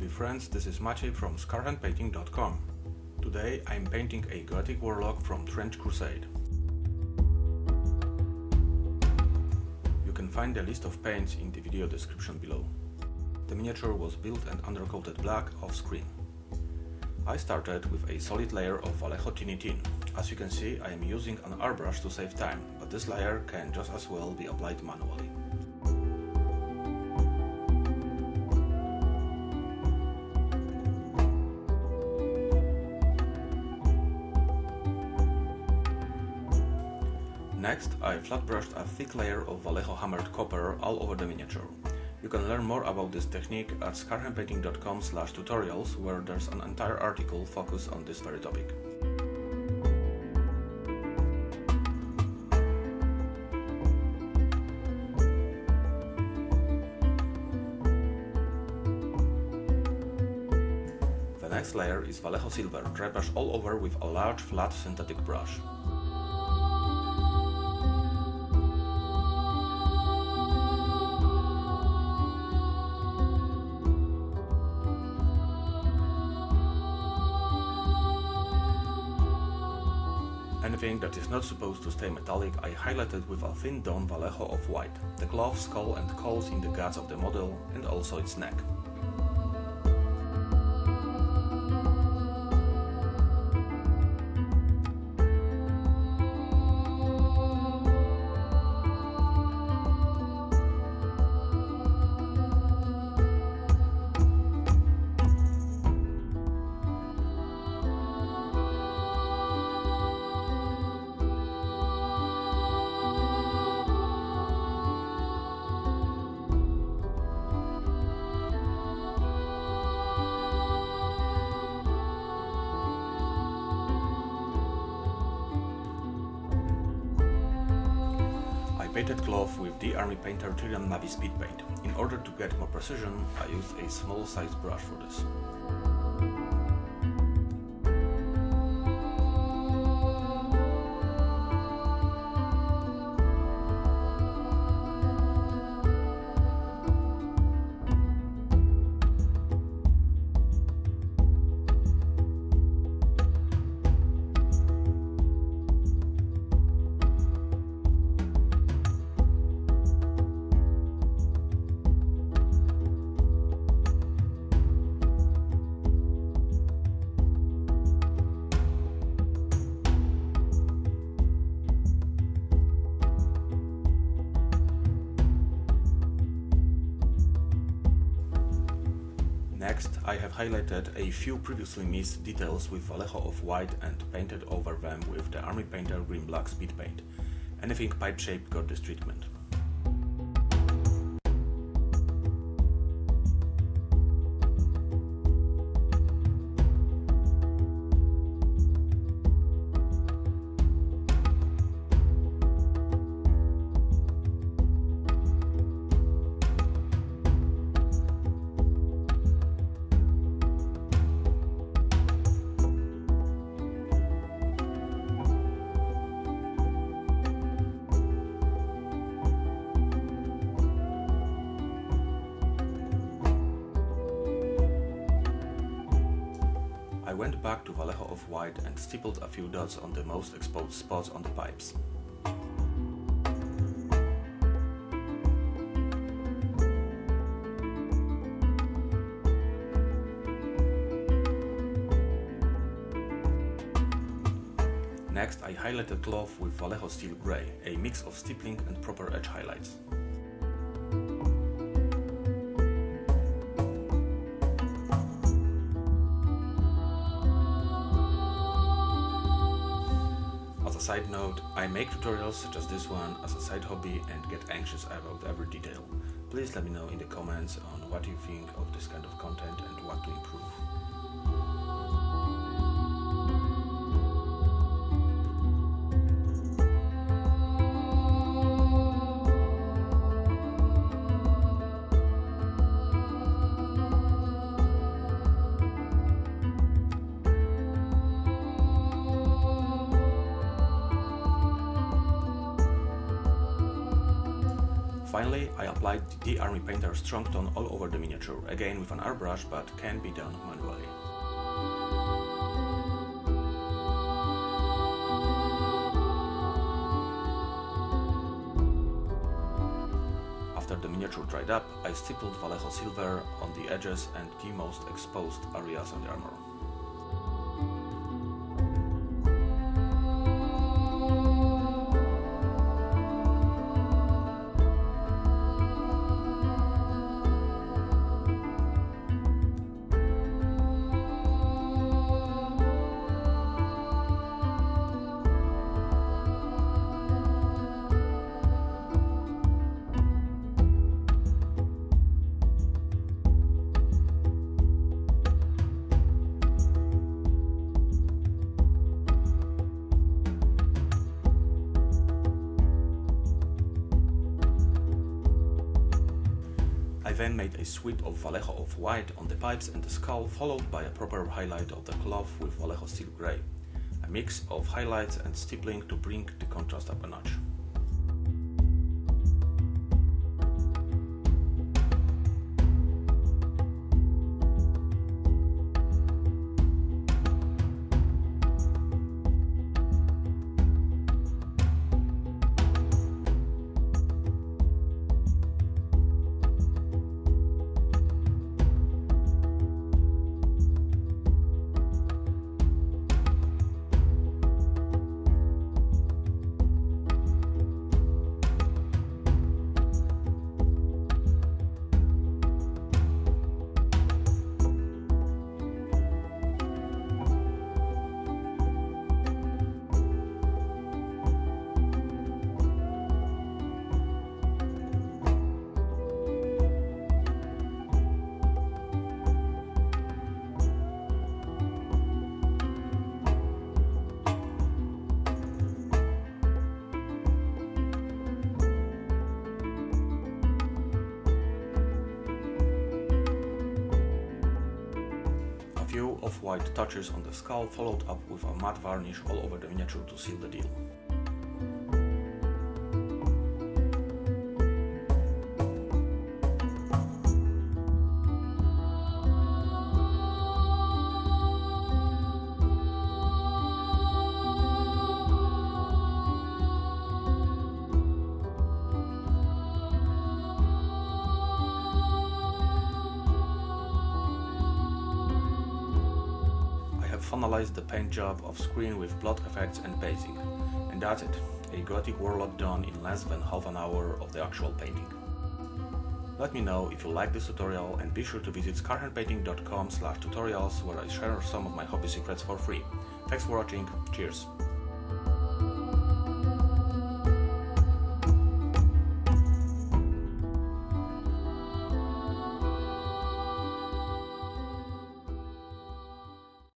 dear friends, this is Maciej from Scarhandpainting.com. Today I'm painting a Goetic Warlock from Trench Crusade. You can find the list of paints in the video description below. The miniature was built and undercoated black off screen. I started with a solid layer of Vallejo Tinny Tin. As you can see, I am using an airbrush to save time, but this layer can just as well be applied manually. Next, I flat brushed a thick layer of Vallejo hammered copper all over the miniature. You can learn more about this technique at scarhandpainting.com/tutorials, where there's an entire article focused on this very topic. The next layer is Vallejo Silver, dry brush all over with a large flat synthetic brush. Anything that is not supposed to stay metallic I highlighted with a thin down Vallejo Off White, the glove, skull and calls in the guts of the model and also its neck. I painted cloth with the army painter Tyrian navy speed paint. In order to get more precision, I used a small sized brush for this. Next, I have highlighted a few previously missed details with Vallejo Off White and painted over them with the army painter green black speed paint. Anything pipe shaped got this treatment. I went back to Vallejo Off White and stippled a few dots on the most exposed spots on the pipes. Next, I highlighted cloth with Vallejo Steel Grey, a mix of stippling and proper edge highlights. As a side note, I make tutorials such as this one as a side hobby and get anxious about every detail. Please let me know in the comments on what you think of this kind of content and what to improve. Finally, I applied the Army Painter Strong Tone all over the miniature, again with an airbrush, but can be done manually. After the miniature dried up, I stippled Vallejo Silver on the edges and the most exposed areas of the armor. I then made a sweep of Vallejo Off White on the pipes and the skull, followed by a proper highlight of the cloth with Vallejo Steel Grey, a mix of highlights and stippling to bring the contrast up a notch. Off-white touches on the skull, followed up with a matte varnish all over the miniature to seal the deal. Finalized the paint job off screen with blot effects and basing. And that's it, a Goetic Worlock done in less than half an hour of the actual painting. Let me know if you like this tutorial and be sure to visit scarhandpainting.com/tutorials where I share some of my hobby secrets for free. Thanks for watching, cheers!